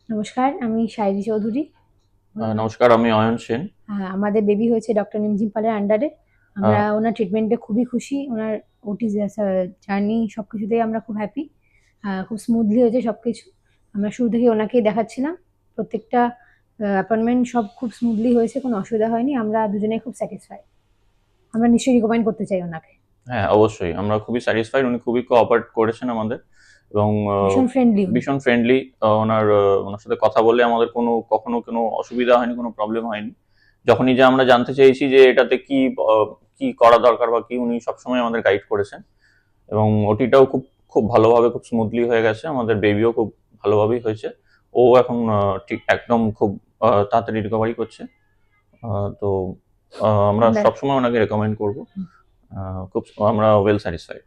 নমস্কার, আমি শায়রি চৌধুরী। নমস্কার, আমি অয়ন সেন। আমাদের বেবি হয়েছে ডক্টর নিমজিম পালের আন্ডারে। আমরা আহ, ওনার ট্রিটমেন্টে খুবই খুশি। ওনার ওটি জার্নি সবকিছুতেই আমরা খুব হ্যাপি। খুব স্মুথলি হয়েছে সবকিছু। আমরা শুরু থেকে ওনাকেই দেখাচ্ছিলাম। প্রত্যেকটা অ্যাপয়েন্টমেন্ট সব খুব স্মুথলি হয়েছে, কোনো অসুবিধা হয়নি। আমরা দুজনেই খুব স্যাটিসফাই। আমরা নিশ্চয়ই রিকমেন্ড করতে চাই ওনাকে। হ্যাঁ, অবশ্যই আমরা খুবই স্যাটিসফাইড। উনি খুবই কোঅপারেট করেছেন আমাদের এবং ভীষণ ফ্রেন্ডলি উনি। ভীষণ ফ্রেন্ডলি। ওনার সাথে কথা বলে আমাদের কখনো কোনো অসুবিধা হয়নি, কোনো প্রবলেম হয়নি। যখনই যে আমরা জানতে চেয়েছি যে এটাতে কি করা দরকার বা কি, উনি সবসময় আমাদের গাইড করেছেন। এবং ওটিটাও খুব খুব ভালোভাবে, খুব স্মুথলি হয়ে গেছে। আমাদের বেবিও খুব ভালোভাবেই হয়েছে। ও এখন ঠিক একদম খুব তাড়াতাড়ি রিকভারি করছে। তো আমরা আমরা সবসময় ওনাকে রেকমেন্ড করবো। খুব আমরা ওয়েল স্যাটিসফাইড।